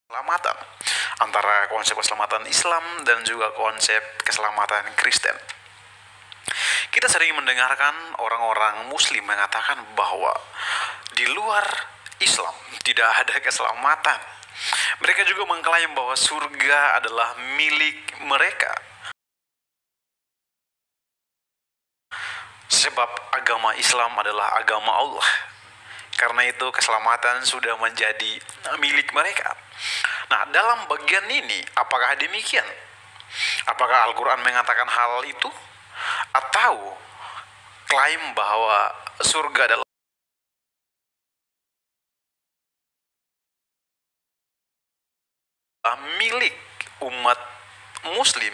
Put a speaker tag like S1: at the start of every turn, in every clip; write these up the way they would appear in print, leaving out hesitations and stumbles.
S1: keselamatan antara konsep keselamatan Islam dan juga konsep keselamatan Kristen. Kita sering mendengarkan orang-orang Muslim mengatakan bahwa di luar Islam tidak ada keselamatan. Mereka juga mengklaim bahwa surga adalah milik mereka, sebab agama Islam adalah agama Allah. Karena itu keselamatan sudah menjadi milik mereka. Nah, dalam bagian ini, apakah demikian? Apakah Al-Quran mengatakan hal itu? Atau klaim bahwa surga adalah milik umat Muslim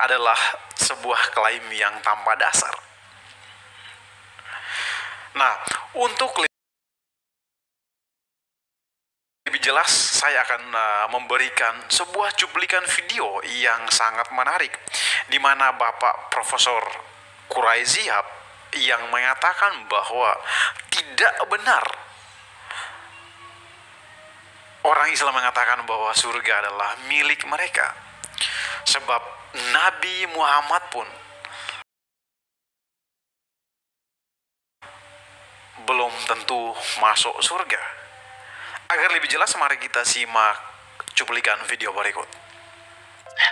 S1: adalah sebuah klaim yang tanpa dasar. Nah, untuk lebih jelas, saya akan memberikan sebuah cuplikan video yang sangat menarik, di mana Bapak Profesor Quraisihab yang mengatakan bahwa tidak benar orang Islam mengatakan bahwa surga adalah milik mereka, sebab Nabi Muhammad pun belum tentu masuk surga. Agar lebih jelas, mari kita simak cuplikan video berikut.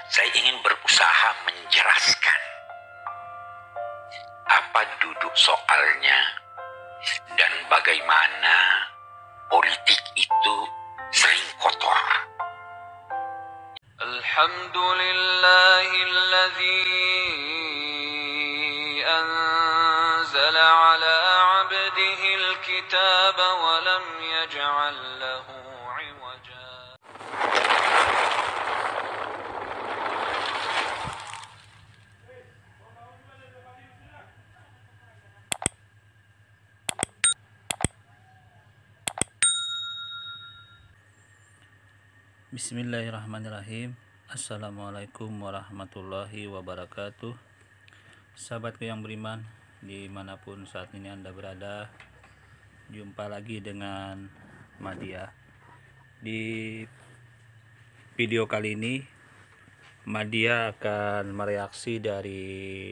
S2: Saya ingin berusaha menjelaskan apa duduk soalnya dan bagaimana politik itu sering kotor.
S3: Alhamdulillahilladzi anzala ala abdihil kitaba wa lam yaj'al lahu 'iwaja.
S4: Bismillahirrahmanirrahim. Assalamualaikum warahmatullahi wabarakatuh. Sahabatku yang beriman, dimanapun saat ini Anda berada, jumpa lagi dengan Madia. Di video kali ini Madia akan mereaksi dari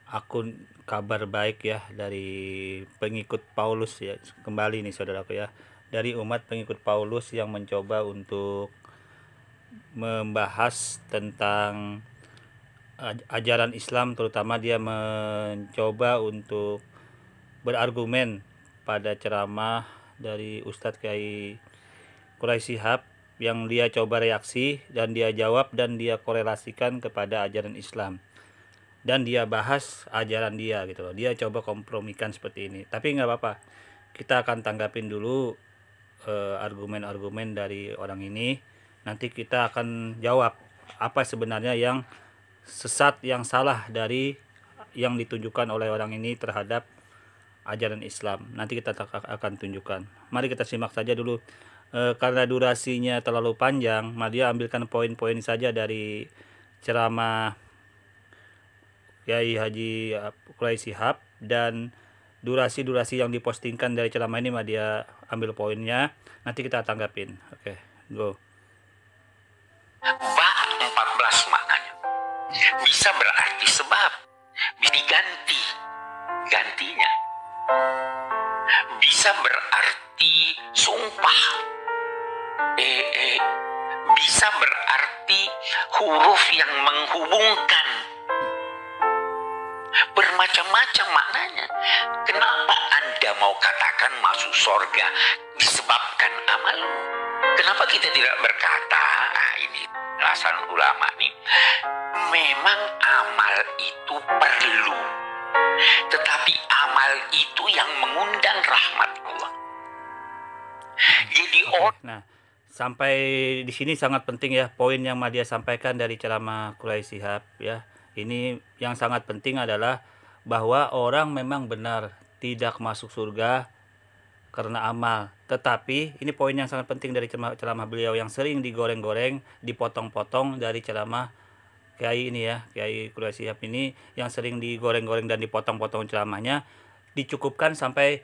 S4: akun kabar baik ya, dari pengikut Paulus ya, kembali nih saudaraku ya, dari umat pengikut Paulus yang mencoba untuk membahas tentang ajaran Islam, terutama dia mencoba untuk berargumen pada ceramah dari Ustadz Kiai Quraisihab yang dia coba reaksi dan dia jawab dan dia korelasikan kepada ajaran Islam dan dia bahas ajaran dia gitu loh. Dia coba kompromikan seperti ini, tapi nggak apa-apa, kita akan tanggapin dulu argumen-argumen dari orang ini. Nanti kita akan jawab apa sebenarnya yang sesat, yang salah dari yang ditunjukkan oleh orang ini terhadap ajaran Islam. Nanti kita akan tunjukkan. Mari kita simak saja dulu. Karena durasinya terlalu panjang, Madia ambilkan poin-poin saja dari ceramah Kiai Haji Quraisihab, dan durasi-durasi yang dipostingkan dari ceramah ini Madia ambil poinnya, nanti kita tanggapin. Oke, go.
S2: Ba 14 maknanya. Bisa berarti sebab, diganti gantinya. Bisa berarti sumpah. Bisa berarti huruf yang menghubungkan. Bermacam-macam maknanya. Kenapa Anda mau katakan masuk surga disebabkan amalmu? Kenapa kita tidak berkata, ini alasan ulama nih, memang amal itu perlu, tetapi amal itu yang mengundang rahmat Allah. Jadi
S4: Nah, sampai di sini sangat penting ya poin yang Madia sampaikan dari ceramah Quraisihab ya. Ini yang sangat penting adalah bahwa orang memang benar tidak masuk surga karena amal. Tetapi ini poin yang sangat penting dari ceramah beliau yang sering digoreng-goreng, dipotong-potong dari ceramah Kiai ini ya, Kiai Quraisihab ini yang sering digoreng-goreng dan dipotong-potong ceramahnya, dicukupkan sampai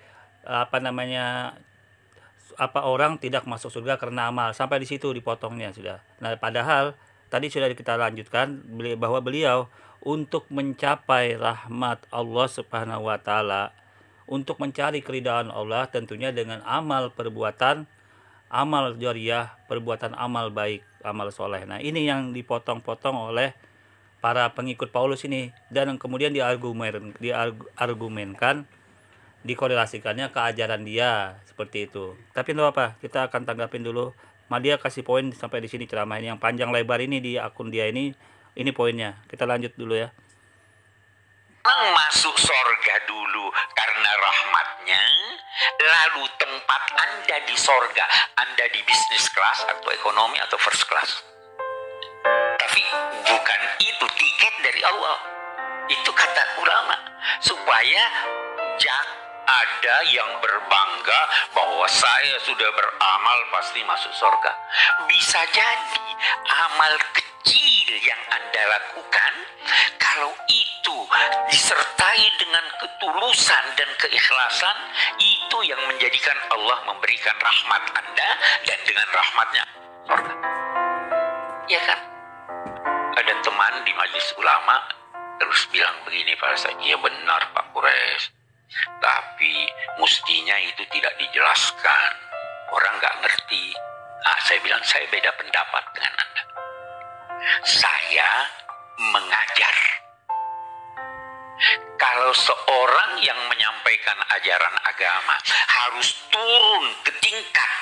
S4: orang tidak masuk surga karena amal. Sampai di situ dipotongnya sudah. Nah, padahal tadi sudah kita lanjutkan bahwa beliau untuk mencapai rahmat Allah Subhanahu wa taala, untuk mencari keridhaan Allah tentunya dengan amal perbuatan, amal jariyah, perbuatan amal baik, amal soleh. Nah, ini yang dipotong-potong oleh para pengikut Paulus ini, dan kemudian diargumenkan, dikorelasikannya ke ajaran dia seperti itu. Tapi tidak apa, kita akan tanggapin dulu. Dia kasih poin sampai di sini ceramah ini yang panjang lebar ini di akun dia ini poinnya. Kita lanjut dulu ya.
S2: Masuk sorga dulu karena rahmatnya, lalu tempat Anda di sorga, Anda di bisnis kelas atau ekonomi atau first class. Tapi bukan itu tiket dari Allah. Itu kata ulama, supaya ada yang berbangga bahwa saya sudah beramal pasti masuk surga. Bisa jadi amal kecil yang Anda lakukan, kalau itu disertai dengan ketulusan dan keikhlasan, itu yang menjadikan Allah memberikan rahmat Anda, dan dengan rahmatnya surga. Ya kan? Ada teman di majelis ulama terus bilang begini pada saya, iya benar Pak Kures, tapi mestinya itu tidak dijelaskan, orang nggak ngerti. Nah, saya bilang saya beda pendapat dengan Anda. Saya mengajar. Kalau seorang yang menyampaikan ajaran agama harus turun ke tingkat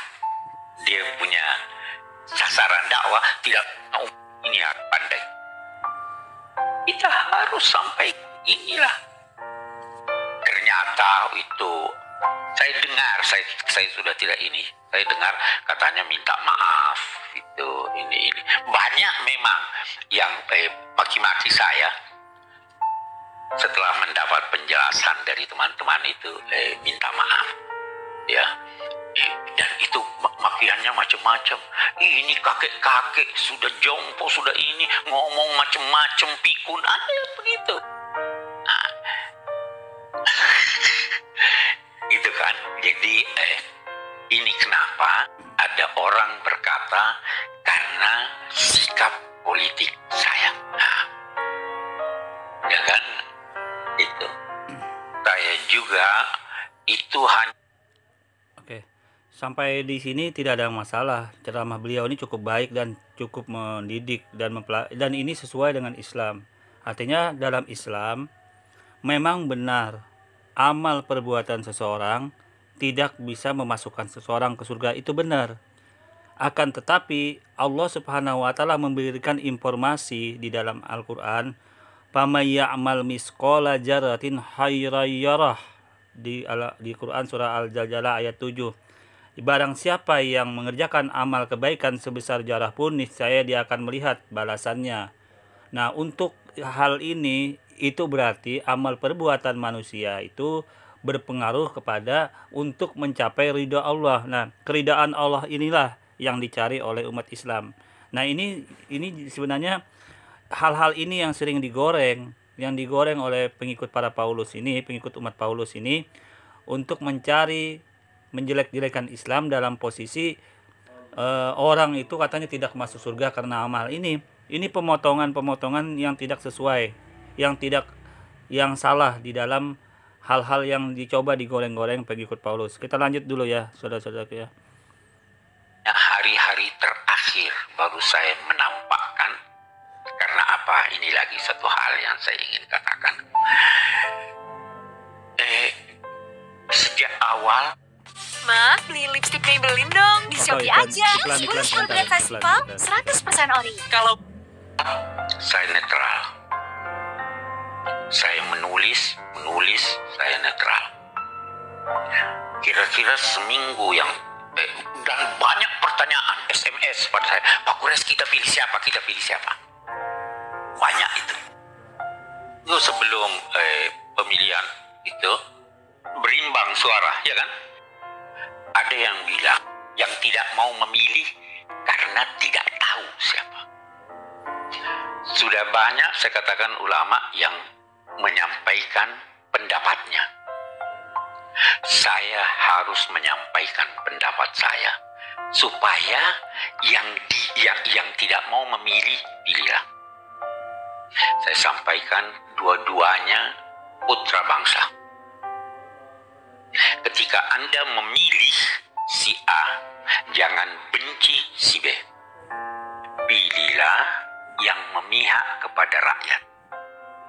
S2: dia punya sasaran dakwah, tidak mau ini pandai. Kita harus sampai inilah. Ternyata itu saya dengar, saya sudah tidak ini. Saya dengar katanya minta maaf itu ini. Banyak memang yang maki-maki saya setelah mendapat penjelasan dari teman-teman itu minta maaf. Ya. Dan itu makiannya macam-macam. Ini kakek-kakek sudah jompo, sudah ini ngomong macam-macam, pikun ada begitu. Nah, itu kan. Jadi ini kenapa ada orang berkata karena sikap politik saya. Nah, ya kan? Itu. Saya juga itu hanya.
S4: Oke. Sampai di sini tidak ada masalah. Ceramah beliau ini cukup baik dan cukup mendidik dan ini sesuai dengan Islam. Artinya dalam Islam memang benar amal perbuatan seseorang tidak bisa memasukkan seseorang ke surga, itu benar. Akan tetapi Allah Subhanahu wa taala memberikan informasi di dalam Al-Qur'an, "Faman ya'mal misqala dzarratin khairan yarah." Di Quran surah Al-Zalzalah ayat 7. Barang siapa yang mengerjakan amal kebaikan sebesar zarah pun, niscaya dia akan melihat balasannya. Nah, untuk hal ini itu berarti amal perbuatan manusia itu berpengaruh kepada untuk mencapai ridha Allah. Nah, keridhaan Allah inilah yang dicari oleh umat Islam. Nah, ini sebenarnya hal-hal ini yang sering digoreng oleh pengikut para Paulus ini, pengikut umat Paulus ini, untuk mencari menjelek-jelekan Islam dalam posisi orang itu katanya tidak masuk surga karena amal. Ini pemotongan-pemotongan yang tidak sesuai, yang salah di dalam hal-hal yang dicoba digoreng-goreng pengikut Paulus. Kita lanjut dulu ya, saudara-saudara ya.
S2: Hari-hari terakhir baru saya menampakkan, karena apa? Ini lagi satu hal yang saya ingin katakan. Sejak awal,
S5: Ma, beli lipstick Maybelline dong di Shopee aja. 10 Brand Festival 100% ori. Kalau
S2: saya netral. Saya menulis, saya netral. Kira-kira seminggu yang dan banyak pertanyaan SMS pada saya, Pak Kures, kita pilih siapa? Banyak itu. Itu sebelum pemilihan itu berimbang suara, ya kan? Ada yang bilang yang tidak mau memilih karena tidak tahu siapa. Sudah banyak saya katakan ulama yang menyampaikan pendapatnya. Saya harus menyampaikan pendapat saya supaya yang tidak mau memilih pilihlah. Saya sampaikan dua-duanya putra bangsa. Ketika Anda memilih si A, jangan benci si B. Pilihlah yang memihak kepada rakyat.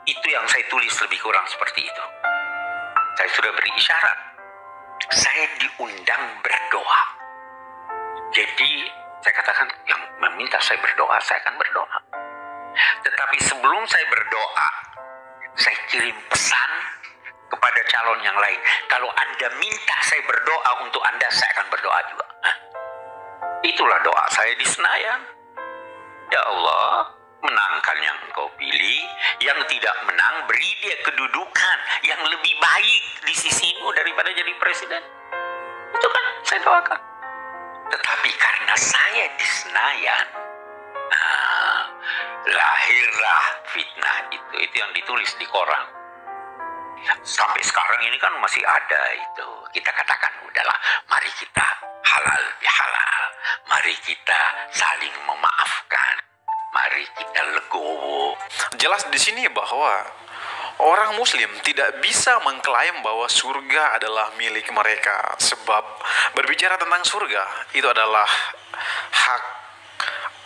S2: Itu yang saya tulis lebih kurang seperti itu. Saya sudah beri isyarat. Saya diundang berdoa. Jadi saya katakan yang meminta saya berdoa, saya akan berdoa. Tetapi sebelum saya berdoa, saya kirim pesan kepada calon yang lain. Kalau Anda minta saya berdoa untuk Anda, saya akan berdoa juga. Itulah doa saya di Senayan. Ya Allah, menangkan yang Engkau pilih, yang tidak menang beri dia kedudukan yang lebih baik di sisimu daripada jadi presiden. Itu kan saya doakan. Tetapi karena saya di Senayan, lahirlah fitnah itu yang ditulis di koran. Sampai sekarang ini kan masih ada itu. Kita katakan udahlah, mari kita halal bihalal, mari kita saling memaafkan, mari kita legowo.
S1: Jelas di sini bahwa orang muslim tidak bisa mengklaim bahwa surga adalah milik mereka, sebab berbicara tentang surga itu adalah hak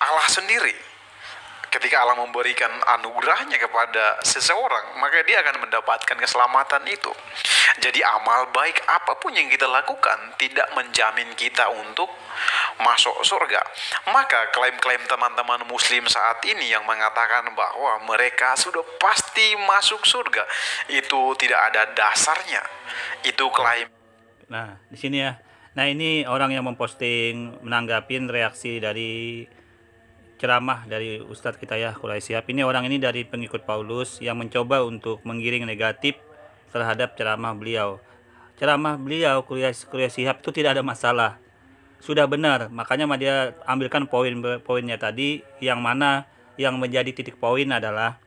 S1: Allah sendiri. Ketika Allah memberikan anugerahnya kepada seseorang, maka dia akan mendapatkan keselamatan itu. Jadi amal baik apapun yang kita lakukan tidak menjamin kita untuk masuk surga. Maka klaim-klaim teman-teman muslim saat ini yang mengatakan bahwa mereka sudah pasti masuk surga, itu tidak ada dasarnya. Itu klaim.
S4: Nah, di sini ya. Nah, ini orang yang memposting menanggapin reaksi dari ceramah dari Ustadz kita ya, Quraisy Shihab. Ini orang ini dari pengikut Paulus yang mencoba untuk menggiring negatif terhadap ceramah beliau. Ceramah beliau Quraisy Shihab itu tidak ada masalah, sudah benar. Makanya dia ambilkan poin-poinnya tadi, yang mana yang menjadi titik poin adalah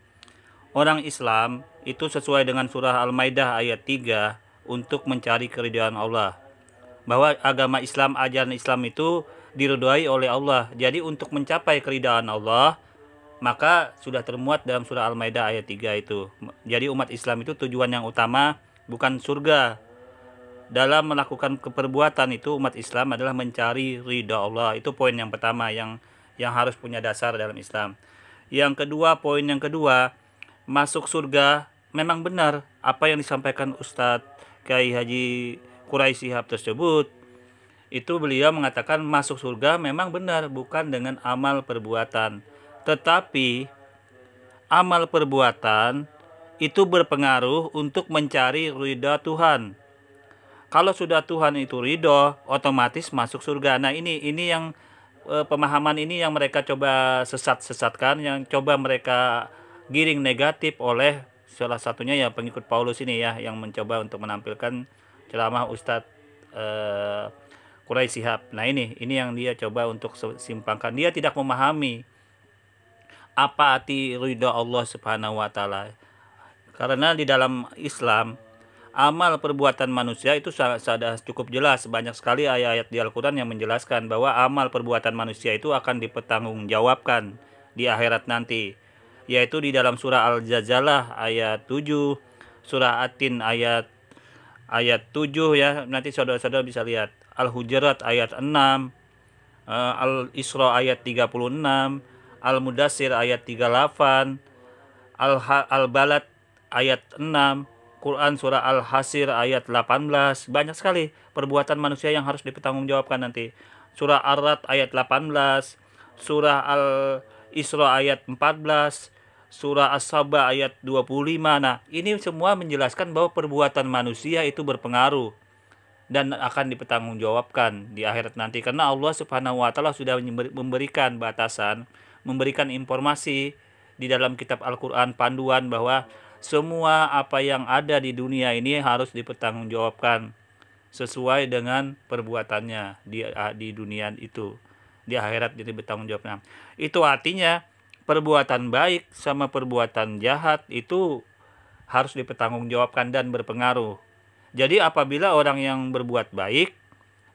S4: orang Islam itu sesuai dengan surah Al-Maidah ayat 3 untuk mencari keridhaan Allah. Bahwa agama Islam, ajaran Islam itu diridhai oleh Allah. Jadi untuk mencapai keridhaan Allah, maka sudah termuat dalam surah Al-Maidah ayat 3 itu. Jadi umat Islam itu tujuan yang utama bukan surga. Dalam melakukan keperbuatan itu umat Islam adalah mencari ridha Allah. Itu poin yang pertama yang harus punya dasar dalam Islam. Yang kedua, poin yang kedua, masuk surga memang benar apa yang disampaikan Ustadz Kiai Haji Quraisy Shihab tersebut. Itu beliau mengatakan masuk surga memang benar, bukan dengan amal perbuatan. Tetapi amal perbuatan itu berpengaruh untuk mencari ridha Tuhan. Kalau sudah Tuhan itu ridho, otomatis masuk surga. Nah, ini yang pemahaman ini yang mereka coba sesatkan, yang coba mereka giring negatif oleh salah satunya ya pengikut Paulus ini ya, yang mencoba untuk menampilkan ceramah Ustadz Quraisy Shihab. Nah, ini yang dia coba untuk simpangkan. Dia tidak memahami apa arti ridha Allah Subhanahu wa taala. Karena di dalam Islam amal perbuatan manusia itu sudah cukup jelas. Banyak sekali ayat-ayat di Al-Qur'an yang menjelaskan bahwa amal perbuatan manusia itu akan dipertanggungjawabkan di akhirat nanti. Yaitu di dalam surah Al-Zalzalah ayat 7, surah At-Tin ayat 7 ya. Nanti saudara-saudara bisa lihat. Al-Hujurat ayat 6, Al-Isra ayat 36, Al-Mudassir ayat 38, Al-Balad ayat 6, Quran surah Al-Hasir ayat 18. Banyak sekali perbuatan manusia yang harus dipertanggungjawabkan nanti. Surah Ar-Rad ayat 18, surah Al-Isra ayat 14, surah As-Saba ayat 25. Nah, ini semua menjelaskan bahwa perbuatan manusia itu berpengaruh dan akan dipertanggungjawabkan di akhirat nanti, karena Allah Subhanahu wa taala sudah memberikan batasan, memberikan informasi di dalam kitab Al-Qur'an, panduan bahwa semua apa yang ada di dunia ini harus dipertanggungjawabkan sesuai dengan perbuatannya di dunia itu. Di akhirat jadi bertanggung jawab. Nah, itu artinya perbuatan baik sama perbuatan jahat itu harus dipertanggungjawabkan dan berpengaruh. Jadi apabila orang yang berbuat baik,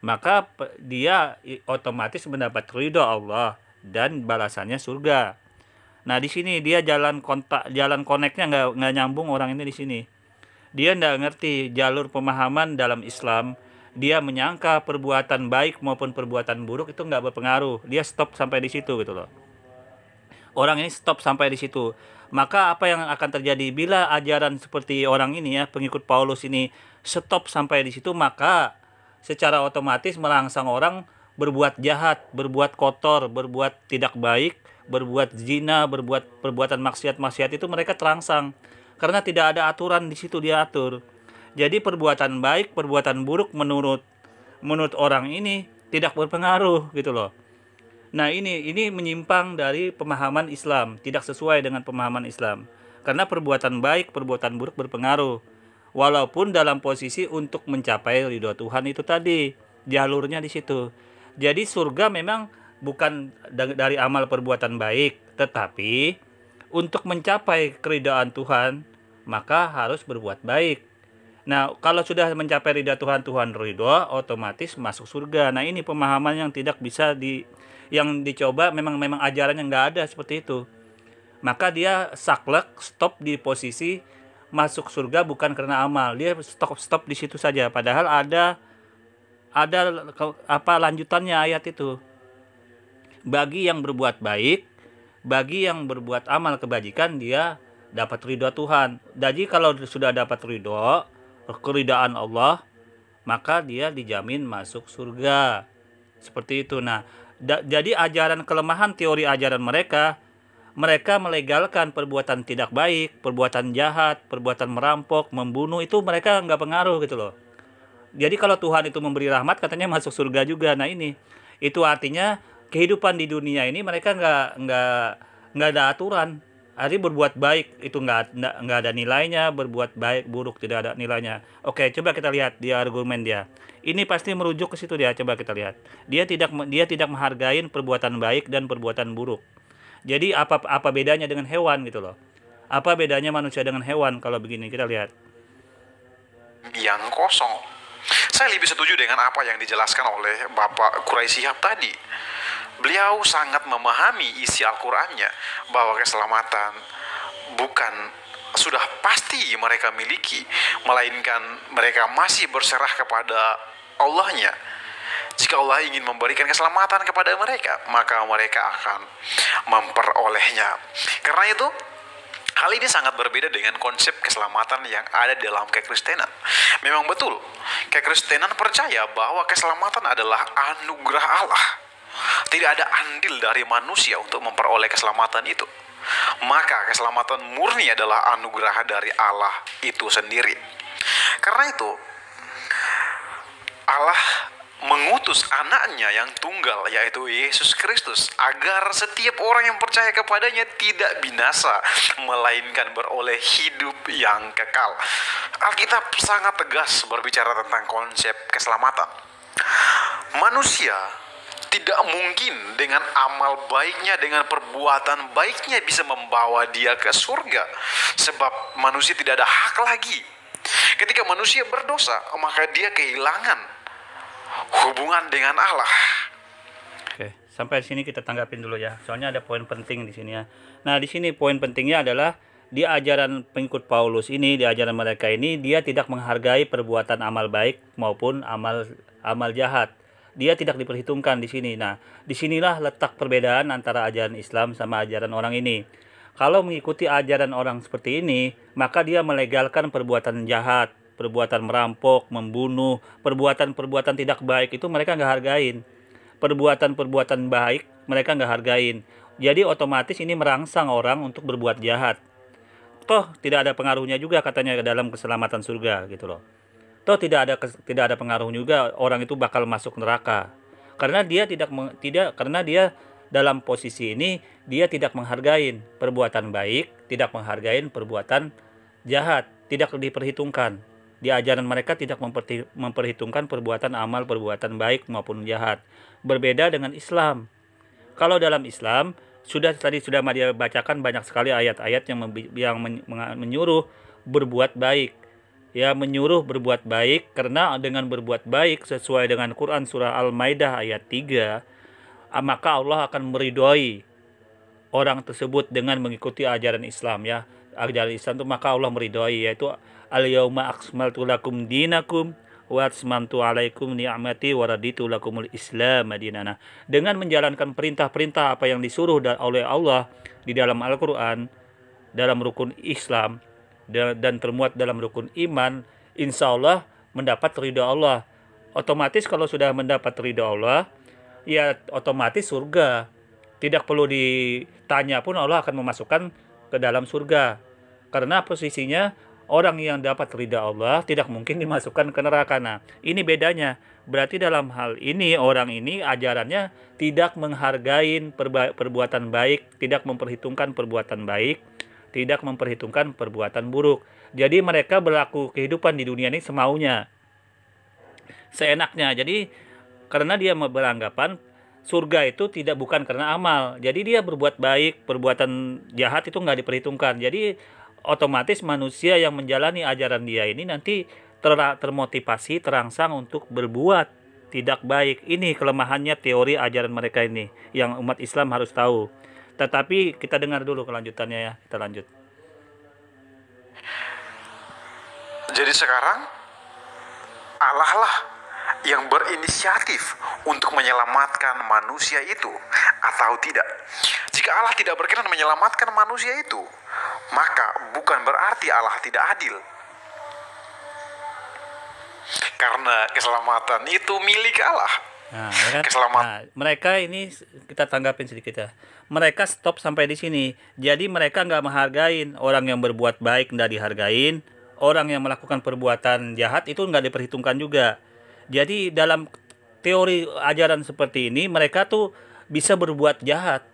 S4: maka dia otomatis mendapat ridho Allah dan balasannya surga. Nah di sini dia jalan koneknya nggak nyambung orang ini di sini. Dia nggak ngerti jalur pemahaman dalam Islam. Dia menyangka perbuatan baik maupun perbuatan buruk itu nggak berpengaruh. Dia stop sampai di situ gitu loh. Orang ini stop sampai di situ. Maka apa yang akan terjadi bila ajaran seperti orang ini ya, pengikut Paulus ini stop sampai di situ, maka secara otomatis merangsang orang berbuat jahat, berbuat kotor, berbuat tidak baik, berbuat zina, berbuat perbuatan maksiat-maksiat itu mereka terangsang. Karena tidak ada aturan di situ dia atur. Jadi perbuatan baik, perbuatan buruk menurut orang ini tidak berpengaruh gitu loh. Nah ini menyimpang dari pemahaman Islam, tidak sesuai dengan pemahaman Islam. Karena perbuatan baik, perbuatan buruk berpengaruh. Walaupun dalam posisi untuk mencapai ridho Tuhan itu tadi, jalurnya di situ. Jadi surga memang bukan dari amal perbuatan baik, tetapi untuk mencapai keridhaan Tuhan, maka harus berbuat baik. Nah, kalau sudah mencapai ridha Tuhan, Tuhan ridho, otomatis masuk surga. Nah, ini pemahaman yang tidak bisa yang dicoba, memang ajaran yang nggak ada seperti itu. Maka dia saklek, stop di posisi masuk surga bukan karena amal. Dia stop di situ saja. Padahal ada lanjutannya ayat itu. Bagi yang berbuat baik, bagi yang berbuat amal kebajikan, dia dapat ridho Tuhan. Jadi kalau sudah dapat ridho, keridhaan Allah, maka dia dijamin masuk surga. Seperti itu. Nah, jadi ajaran kelemahan teori ajaran mereka melegalkan perbuatan tidak baik, perbuatan jahat, perbuatan merampok, membunuh, itu mereka nggak pengaruh gitu loh. Jadi kalau Tuhan itu memberi rahmat, katanya masuk surga juga. Nah itu artinya kehidupan di dunia ini mereka nggak ada aturan. Artinya berbuat baik itu nggak ada nilainya, berbuat baik buruk tidak ada nilainya. Oke, coba kita lihat dia argumen dia. Ini pasti merujuk ke situ dia. Coba kita lihat. Dia tidak menghargai perbuatan baik dan perbuatan buruk. Jadi apa bedanya dengan hewan gitu loh? Apa bedanya manusia dengan hewan kalau begini? Kita lihat.
S1: Yang kosong. Saya lebih setuju dengan apa yang dijelaskan oleh Bapak Quraisy Shihab tadi. Beliau sangat memahami isi Al-Qur'annya bahwa keselamatan bukan sudah pasti mereka miliki, melainkan mereka masih berserah kepada Allahnya. Jika Allah ingin memberikan keselamatan kepada mereka, maka mereka akan memperolehnya. Karena itu, hal ini sangat berbeda dengan konsep keselamatan yang ada dalam kekristenan. Memang betul, kekristenan percaya bahwa keselamatan adalah anugerah Allah. Tidak ada andil dari manusia untuk memperoleh keselamatan itu. Maka keselamatan murni adalah anugerah dari Allah itu sendiri. Karena itu, Allah mengutus anaknya yang tunggal, yaitu Yesus Kristus, agar setiap orang yang percaya kepadanya tidak binasa, melainkan beroleh hidup yang kekal. Alkitab sangat tegas berbicara tentang konsep keselamatan. Manusia tidak mungkin dengan amal baiknya, dengan perbuatan baiknya bisa membawa dia ke surga. Sebab manusia tidak ada hak lagi. Ketika manusia berdosa, maka dia kehilangan hubungan dengan Allah.
S4: Oke, sampai sini kita tanggapin dulu ya. Soalnya ada poin penting di sini ya. Nah, di sini poin pentingnya adalah di ajaran pengikut Paulus ini, di ajaran mereka ini, dia tidak menghargai perbuatan amal baik maupun amal jahat. Dia tidak diperhitungkan di sini. Nah, disinilah letak perbedaan antara ajaran Islam sama ajaran orang ini. Kalau mengikuti ajaran orang seperti ini, maka dia melegalkan perbuatan jahat, perbuatan merampok, membunuh, perbuatan tidak baik itu mereka nggak hargain. Perbuatan baik mereka nggak hargain. Jadi otomatis ini merangsang orang untuk berbuat jahat. Toh tidak ada pengaruhnya juga katanya dalam keselamatan surga gitu loh. Toh tidak ada pengaruh juga orang itu bakal masuk neraka. Karena dia karena dia dalam posisi ini dia tidak menghargai perbuatan baik, tidak menghargai perbuatan jahat, tidak diperhitungkan. Di ajaran mereka tidak memperhitungkan perbuatan amal, perbuatan baik maupun jahat. Berbeda dengan Islam. Kalau dalam Islam tadi sudah bacakan banyak sekali ayat-ayat yang menyuruh berbuat baik. ya menyuruh berbuat baik, karena dengan berbuat baik sesuai dengan Quran surah Al-Maidah ayat 3, maka Allah akan meridhoi orang tersebut dengan mengikuti ajaran Islam, ya. Ajaran Islam itu maka Allah meridhoi, yaitu al-yauma akmaltu lakum dinakum wa atmamtu alaikum ni'mati wa raditu lakumul Islam madinana. Dengan menjalankan perintah-perintah apa yang disuruh oleh Allah di dalam Al-Qur'an, dalam rukun Islam dan termuat dalam rukun iman, insya Allah mendapat ridha Allah. Otomatis kalau sudah mendapat ridha Allah, ya otomatis surga. Tidak perlu ditanya pun Allah akan memasukkan ke dalam surga. Karena posisinya orang yang dapat ridha Allah tidak mungkin dimasukkan ke neraka. Nah, ini bedanya. Berarti dalam hal ini orang ini ajarannya tidak menghargai perbuatan baik, tidak memperhitungkan perbuatan baik, tidak memperhitungkan perbuatan buruk. Jadi mereka berlaku kehidupan di dunia ini semaunya, seenaknya. Jadi karena dia beranggapan surga itu bukan karena amal. Jadi dia berbuat baik, perbuatan jahat itu nggak diperhitungkan. Jadi otomatis manusia yang menjalani ajaran dia ini nanti termotivasi, terangsang untuk berbuat tidak baik. Ini kelemahannya teori ajaran mereka ini yang umat Islam harus tahu. Tetapi kita dengar dulu kelanjutannya, ya. Kita lanjut.
S1: Jadi sekarang Allah lah yang berinisiatif untuk menyelamatkan manusia itu atau tidak. Jika Allah tidak berkenan menyelamatkan manusia itu, maka bukan berarti Allah tidak adil. Karena keselamatan itu milik Allah.
S4: Nah, ya kan? Nah, mereka ini kita tanggapin sedikit, ya. Mereka stop sampai di sini. Jadi mereka nggak menghargain orang yang berbuat baik, nggak dihargain. Orang yang melakukan perbuatan jahat itu nggak diperhitungkan juga. Jadi dalam teori ajaran seperti ini mereka tuh bisa berbuat jahat.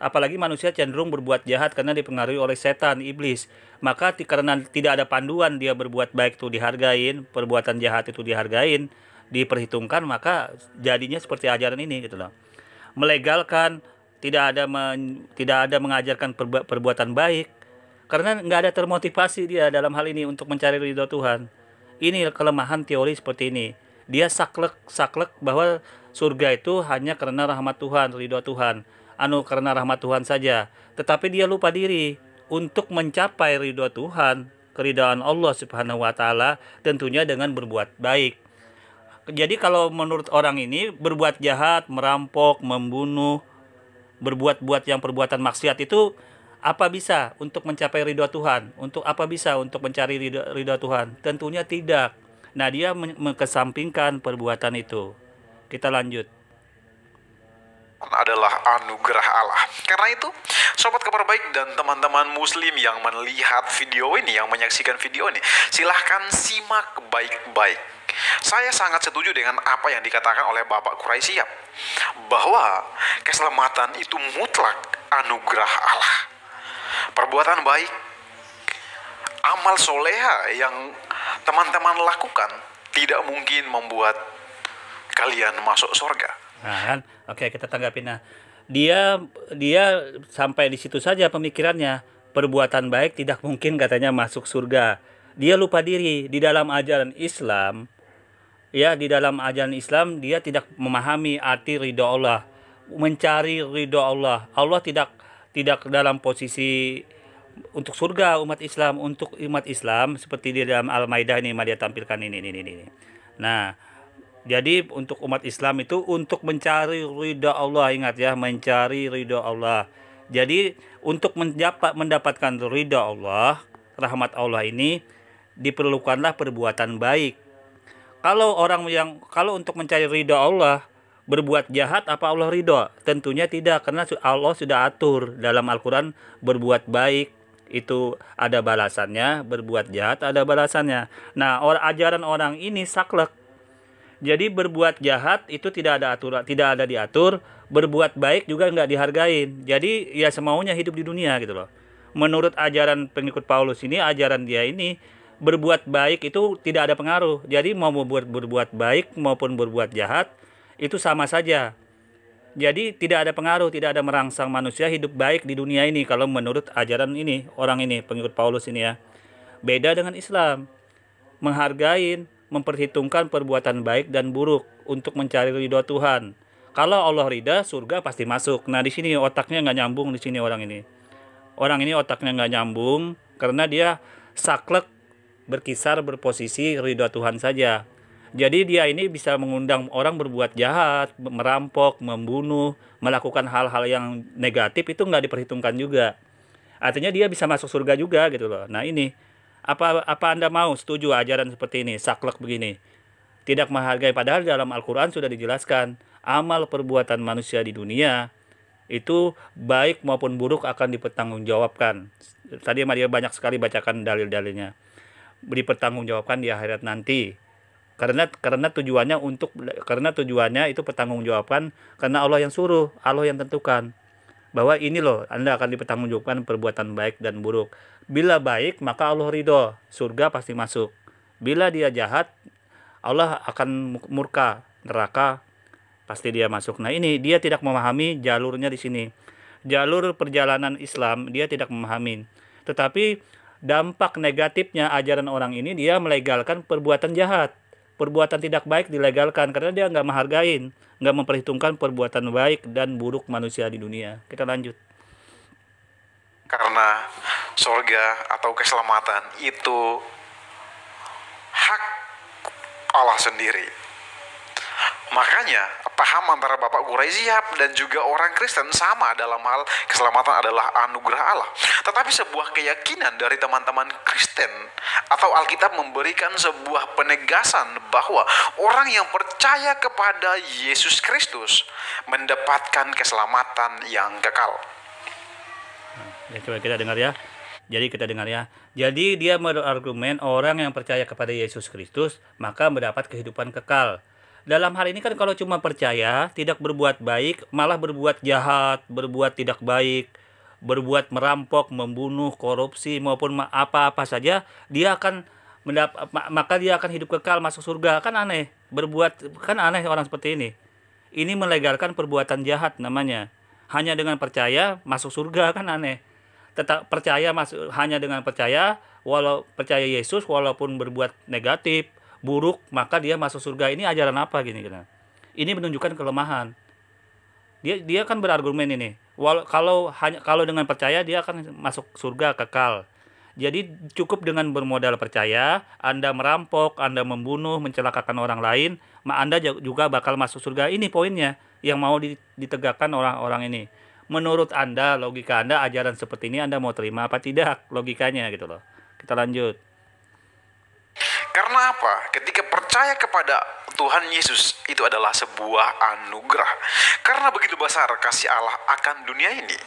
S4: Apalagi manusia cenderung berbuat jahat karena dipengaruhi oleh setan, iblis. Maka karena tidak ada panduan dia berbuat baik itu dihargain, perbuatan jahat itu dihargain, diperhitungkan, maka jadinya seperti ajaran ini gitu loh. Melegalkan, tidak ada mengajarkan perbuatan baik karena nggak ada termotivasi dia dalam hal ini untuk mencari ridho Tuhan. Ini kelemahan teori seperti ini. Dia saklek bahwa surga itu hanya karena rahmat Tuhan, ridho Tuhan, karena rahmat Tuhan saja. Tetapi dia lupa diri untuk mencapai ridho Tuhan, keridhaan Allah Subhanahu wa taala, tentunya dengan berbuat baik. Jadi kalau menurut orang ini berbuat jahat, merampok, membunuh, berbuat yang perbuatan maksiat itu apa bisa untuk mencapai ridho Tuhan? Untuk apa bisa untuk mencari ridho Tuhan? Tentunya tidak. Nah, dia mengesampingkan perbuatan itu. Kita lanjut.
S1: Adalah anugerah Allah. Karena itu, sobat kabar baik dan teman-teman muslim yang melihat video ini, yang menyaksikan video ini, silahkan simak baik-baik. Saya sangat setuju dengan apa yang dikatakan oleh Bapak Quraisyah, bahwa keselamatan itu mutlak anugerah Allah. Perbuatan baik, amal soleha yang teman-teman lakukan tidak mungkin membuat kalian masuk surga.
S4: Nah kan, oke, kita tanggapin. Nah, dia sampai di situ saja pemikirannya. Perbuatan baik tidak mungkin katanya masuk surga. Dia lupa diri di dalam ajaran Islam. Ya, di dalam ajaran Islam dia tidak memahami arti ridho Allah, mencari ridho Allah. Allah tidak dalam posisi untuk surga umat Islam, untuk umat Islam seperti di dalam Al-Maidah ini dia tampilkan ini. Nah, jadi untuk umat Islam itu untuk mencari ridha Allah, ingat ya, mencari ridha Allah. Jadi untuk mendapatkan ridha Allah, rahmat Allah ini diperlukanlah perbuatan baik. Kalau untuk mencari ridha Allah berbuat jahat, apa Allah ridho? Tentunya tidak, karena Allah sudah atur dalam Al-Quran berbuat baik itu ada balasannya, berbuat jahat ada balasannya. Nah, ajaran orang ini saklek. Jadi berbuat jahat itu tidak ada diatur, berbuat baik juga nggak dihargain. Jadi ya semaunya hidup di dunia gitu loh. Menurut ajaran pengikut Paulus ini, ajaran dia ini berbuat baik itu tidak ada pengaruh. Jadi mau berbuat baik maupun berbuat jahat itu sama saja. Jadi tidak ada pengaruh, tidak ada merangsang manusia hidup baik di dunia ini kalau menurut ajaran ini, orang ini, pengikut Paulus ini ya. Beda dengan Islam. menghargai, memperhitungkan perbuatan baik dan buruk untuk mencari ridho Tuhan. Kalau Allah ridha, surga pasti masuk. Nah, di sini otaknya nggak nyambung di sini orang ini. Orang ini otaknya nggak nyambung karena dia saklek berkisar berposisi ridho Tuhan saja. Jadi dia ini bisa mengundang orang berbuat jahat, merampok, membunuh, melakukan hal-hal yang negatif, itu nggak diperhitungkan juga. Artinya dia bisa masuk surga juga gitu loh. Nah ini, apa Anda mau setuju ajaran seperti ini, saklek begini? Tidak menghargai, padahal dalam Al-Quran sudah dijelaskan, amal perbuatan manusia di dunia itu baik maupun buruk akan dipertanggungjawabkan. Tadi Maria banyak sekali bacakan dalil-dalilnya. Dipertanggungjawabkan di akhirat nanti. Karena tujuannya itu pertanggungjawaban, karena Allah yang suruh, Allah yang tentukan bahwa ini loh, Anda akan dipertanggungjawabkan perbuatan baik dan buruk. Bila baik maka Allah ridho, surga pasti masuk. Bila dia jahat, Allah akan murka, neraka pasti dia masuk. Nah ini dia tidak memahami jalurnya di sini. Jalur perjalanan Islam dia tidak memahami. Tetapi dampak negatifnya ajaran orang ini, dia melegalkan perbuatan jahat. Perbuatan tidak baik dilegalkan karena dia nggak menghargain, nggak memperhitungkan perbuatan baik dan buruk manusia di dunia. Kita lanjut.
S1: Karena surga atau keselamatan itu hak Allah sendiri. Makanya paham antara Bapak Quraisy dan juga orang Kristen sama dalam hal keselamatan adalah anugerah Allah. Tetapi sebuah keyakinan dari teman-teman Kristen atau Alkitab memberikan sebuah penegasan bahwa orang yang percaya kepada Yesus Kristus mendapatkan keselamatan yang kekal.
S4: Ya, coba kita dengar ya. Jadi dia berargumen orang yang percaya kepada Yesus Kristus maka mendapat kehidupan kekal. Dalam hal ini kan kalau cuma percaya, tidak berbuat baik, malah berbuat jahat, berbuat tidak baik, berbuat merampok, membunuh, korupsi maupun apa-apa saja, dia akan maka dia akan hidup kekal masuk surga. Kan aneh, aneh orang seperti ini. Ini melegalkan perbuatan jahat namanya. Hanya dengan percaya masuk surga, kan aneh. Tetap percaya hanya dengan percaya, walau percaya Yesus walaupun berbuat negatif, buruk, maka dia masuk surga. Ini ajaran apa gini kan? Ini menunjukkan kelemahan. Dia kan berargumen ini. Kalau dengan percaya dia akan masuk surga kekal. Jadi cukup dengan bermodal percaya, Anda merampok, Anda membunuh, mencelakakan orang lain, Anda juga bakal masuk surga. Ini poinnya yang mau ditegakkan orang-orang ini. Menurut Anda, logika Anda, ajaran seperti ini Anda mau terima apa tidak? Logikanya gitu loh. Kita lanjut.
S1: Karena apa? Ketika percaya kepada Tuhan Yesus itu adalah sebuah anugerah. Karena begitu besar kasih Allah akan dunia ini.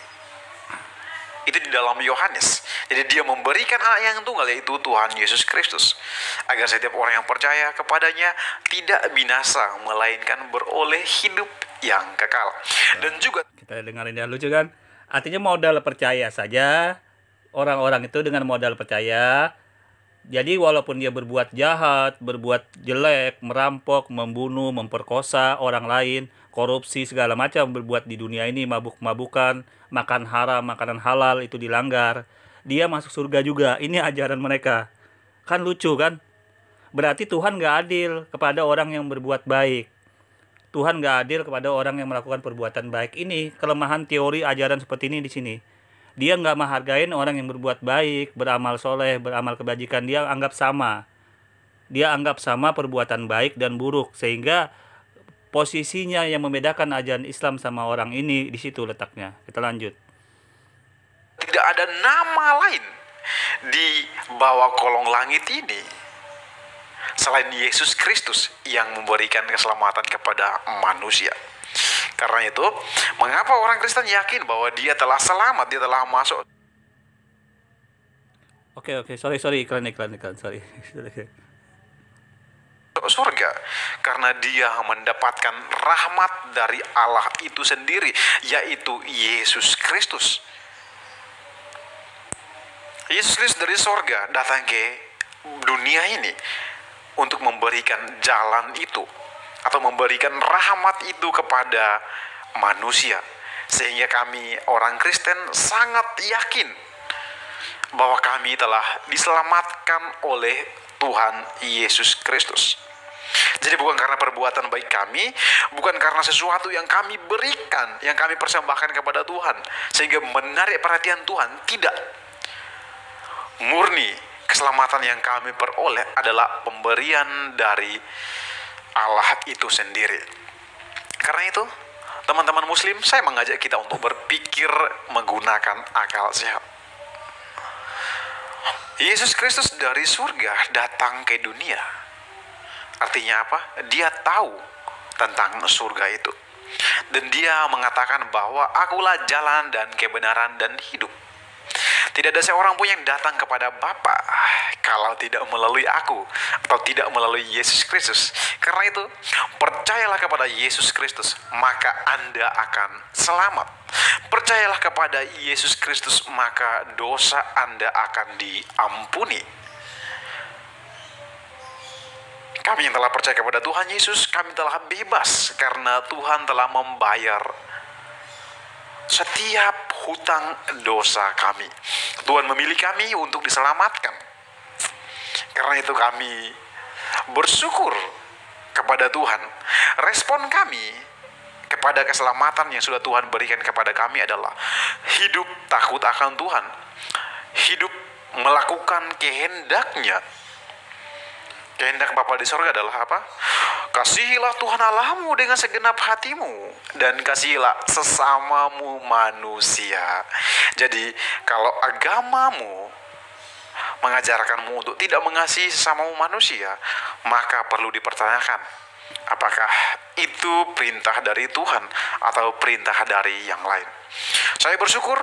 S1: Itu di dalam Yohanes. Jadi dia memberikan anak yang tunggal, yaitu Tuhan Yesus Kristus, agar setiap orang yang percaya kepadanya tidak binasa, melainkan beroleh hidup yang kekal. Dan juga
S4: kita dengarin ya, lucu kan? Artinya modal percaya saja. Orang-orang itu dengan modal percaya, jadi walaupun dia berbuat jahat, berbuat jelek, merampok, membunuh, memperkosa orang lain, korupsi, segala macam berbuat di dunia ini, mabuk-mabukan, makan haram, makanan halal itu dilanggar, dia masuk surga juga. Ini ajaran mereka. Kan lucu kan? Berarti Tuhan gak adil kepada orang yang berbuat baik. Tuhan gak adil kepada orang yang melakukan perbuatan baik. Ini kelemahan teori ajaran seperti ini di sini. Dia nggak menghargain orang yang berbuat baik, beramal soleh, beramal kebajikan. Dia anggap sama. Dia anggap sama perbuatan baik dan buruk. Sehingga posisinya yang membedakan ajaran Islam sama orang ini, di situ letaknya. Kita lanjut.
S1: Tidak ada nama lain di bawah kolong langit ini selain Yesus Kristus yang memberikan keselamatan kepada manusia. Karena itu, mengapa orang Kristen yakin bahwa dia telah selamat, dia telah masuk
S4: sorry, iklan, sorry.
S1: surga? Karena dia mendapatkan rahmat dari Allah itu sendiri, yaitu Yesus Kristus. Yesus Kristus dari surga datang ke dunia ini untuk memberikan jalan itu, atau memberikan rahmat itu kepada manusia. Sehingga kami orang Kristen sangat yakin bahwa kami telah diselamatkan oleh Tuhan Yesus Kristus. Jadi bukan karena perbuatan baik kami, bukan karena sesuatu yang kami berikan, yang kami persembahkan kepada Tuhan, sehingga menarik perhatian Tuhan. Tidak. Murni keselamatan yang kami peroleh adalah pemberian dari Allah itu sendiri. Karena itu, teman-teman muslim, saya mengajak kita untuk berpikir menggunakan akal sehat. Yesus Kristus dari surga datang ke dunia. Artinya apa? Dia tahu tentang surga itu. Dan dia mengatakan bahwa akulah jalan dan kebenaran dan hidup. Tidak ada seorang pun yang datang kepada Bapa kalau tidak melalui aku atau tidak melalui Yesus Kristus. Karena itu, percayalah kepada Yesus Kristus, maka Anda akan selamat. Percayalah kepada Yesus Kristus, maka dosa Anda akan diampuni. Kami yang telah percaya kepada Tuhan Yesus, kami telah bebas karena Tuhan telah membayar setiap hutang dosa kami. Tuhan memilih kami untuk diselamatkan. Karena itu kami bersyukur kepada Tuhan. Respon kami kepada keselamatan yang sudah Tuhan berikan kepada kami adalah hidup takut akan Tuhan, hidup melakukan kehendaknya. Kehendak Bapa di sorga adalah apa? Kasihilah Tuhan Allahmu dengan segenap hatimu, dan kasihilah sesamamu manusia. Jadi kalau agamamu mengajarkanmu untuk tidak mengasihi sesamamu manusia, maka perlu dipertanyakan, apakah itu perintah dari Tuhan atau perintah dari yang lain. Saya bersyukur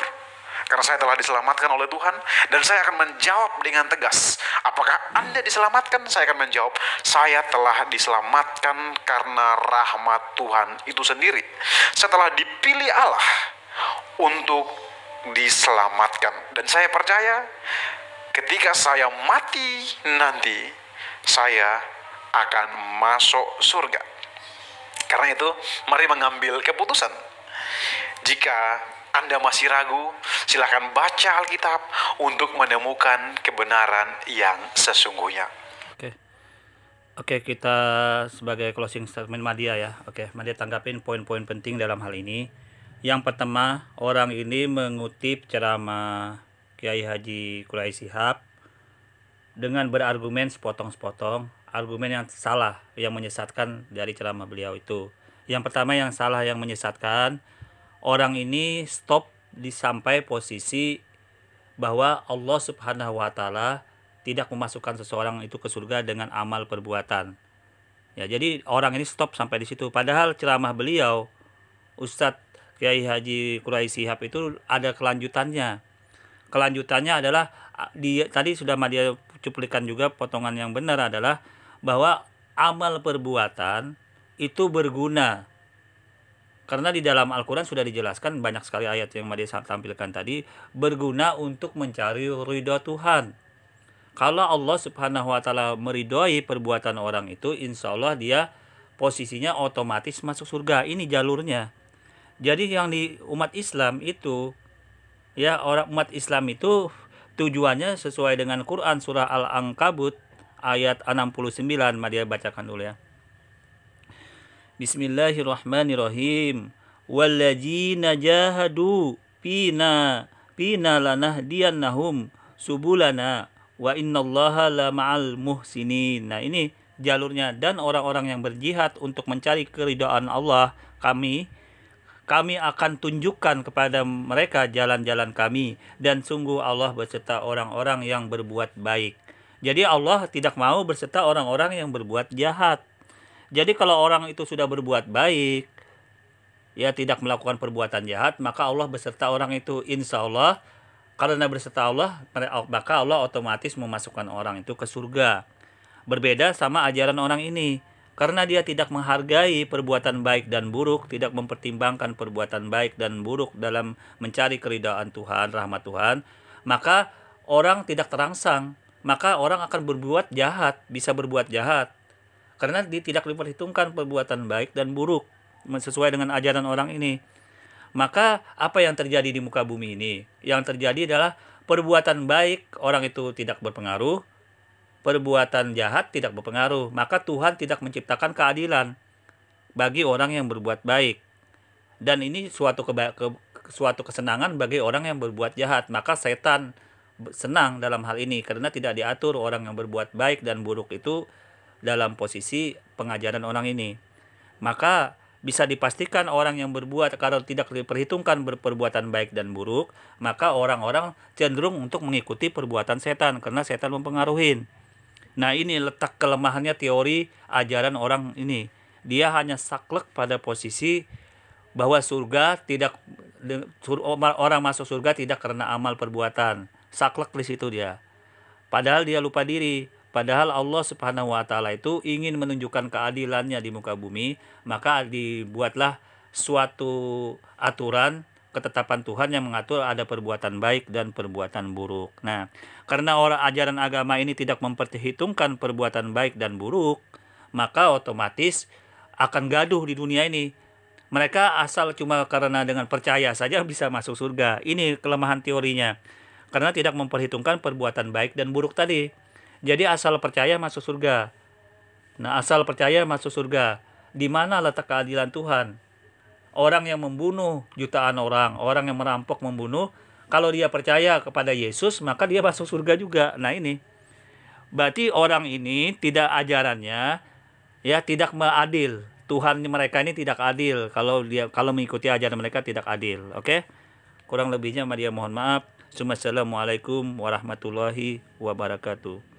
S1: karena saya telah diselamatkan oleh Tuhan, dan saya akan menjawab dengan tegas. Apakah Anda diselamatkan? Saya akan menjawab, saya telah diselamatkan karena rahmat Tuhan itu sendiri. Saya telah dipilih Allah untuk diselamatkan. Dan saya percaya ketika saya mati nanti, saya akan masuk surga. Karena itu, mari mengambil keputusan. Jika Anda masih ragu, silakan baca Alkitab untuk menemukan kebenaran yang sesungguhnya.
S4: Oke, kita sebagai closing statement Madia ya. Oke, Madia tanggapin poin-poin penting dalam hal ini. Yang pertama, orang ini mengutip ceramah Kiai Haji Quraisy Shihab dengan berargumen sepotong-sepotong, argumen yang salah, yang menyesatkan dari ceramah beliau itu. Yang pertama yang salah, yang menyesatkan, orang ini stop di sampai posisi bahwa Allah Subhanahu wa Ta'ala tidak memasukkan seseorang itu ke surga dengan amal perbuatan. Ya, jadi orang ini stop sampai di situ. Padahal ceramah beliau, Ustadz Kiai Haji Quraisy Shihab itu ada kelanjutannya. Kelanjutannya adalah tadi sudah Madia cuplikan juga potongan yang benar adalah bahwa amal perbuatan itu berguna. Karena di dalam Al-Quran sudah dijelaskan banyak sekali ayat yang Madia tampilkan tadi, berguna untuk mencari ridha Tuhan. Kalau Allah Subhanahu wa Ta'ala meridhoi perbuatan orang itu, insya Allah dia posisinya otomatis masuk surga. Ini jalurnya. Jadi yang di umat Islam itu, ya, orang umat Islam itu tujuannya sesuai dengan Quran surah Al-Ankabut ayat 69. Madia bacakan dulu ya. Bismillahirrahmanirrahim. Walladzina jahadu fina lanahdiyannahum subulana wa innallaha lama'al muhsinin. Nah, ini jalurnya. Dan orang-orang yang berjihad untuk mencari keridhaan Allah, kami akan tunjukkan kepada mereka jalan-jalan kami, dan sungguh Allah berserta orang-orang yang berbuat baik. Jadi Allah tidak mau berserta orang-orang yang berbuat jahat. Jadi kalau orang itu sudah berbuat baik, ya tidak melakukan perbuatan jahat, maka Allah beserta orang itu. Insya Allah, karena berserta Allah, maka Allah otomatis memasukkan orang itu ke surga. Berbeda sama ajaran orang ini. Karena dia tidak menghargai perbuatan baik dan buruk, tidak mempertimbangkan perbuatan baik dan buruk dalam mencari keridhaan Tuhan, rahmat Tuhan, maka orang tidak terangsang. Maka orang akan berbuat jahat, bisa berbuat jahat. Karena dia tidak diperhitungkan perbuatan baik dan buruk sesuai dengan ajaran orang ini. Maka apa yang terjadi di muka bumi ini? Yang terjadi adalah perbuatan baik orang itu tidak berpengaruh, perbuatan jahat tidak berpengaruh, maka Tuhan tidak menciptakan keadilan bagi orang yang berbuat baik. Dan ini suatu kesenangan bagi orang yang berbuat jahat. Maka setan senang dalam hal ini karena tidak diatur orang yang berbuat baik dan buruk itu dalam posisi pengajaran orang ini. Maka bisa dipastikan orang yang berbuat, kalau tidak diperhitungkan perbuatan baik dan buruk, maka orang-orang cenderung untuk mengikuti perbuatan setan karena setan mempengaruhi. Nah, ini letak kelemahannya teori ajaran orang ini. Dia hanya saklek pada posisi bahwa orang masuk surga tidak karena amal perbuatan. Saklek di situ dia. Padahal dia lupa diri. Padahal Allah Subhanahu wa Ta'ala itu ingin menunjukkan keadilannya di muka bumi, maka dibuatlah suatu aturan ketetapan Tuhan yang mengatur ada perbuatan baik dan perbuatan buruk. Nah, karena orang ajaran agama ini tidak memperhitungkan perbuatan baik dan buruk, maka otomatis akan gaduh di dunia ini. Mereka asal cuma karena dengan percaya saja bisa masuk surga. Ini kelemahan teorinya. Karena tidak memperhitungkan perbuatan baik dan buruk tadi. Jadi asal percaya masuk surga. Nah, asal percaya masuk surga. Di mana letak keadilan Tuhan? Orang yang membunuh jutaan orang yang merampok membunuh, kalau dia percaya kepada Yesus, maka dia masuk surga juga. Nah, ini. Berarti orang ini tidak ajarannya tidak adil. Tuhan mereka ini tidak adil. Kalau mengikuti ajaran mereka tidak adil. Oke? Kurang lebihnya Maria mohon maaf. Assalamualaikum warahmatullahi wabarakatuh.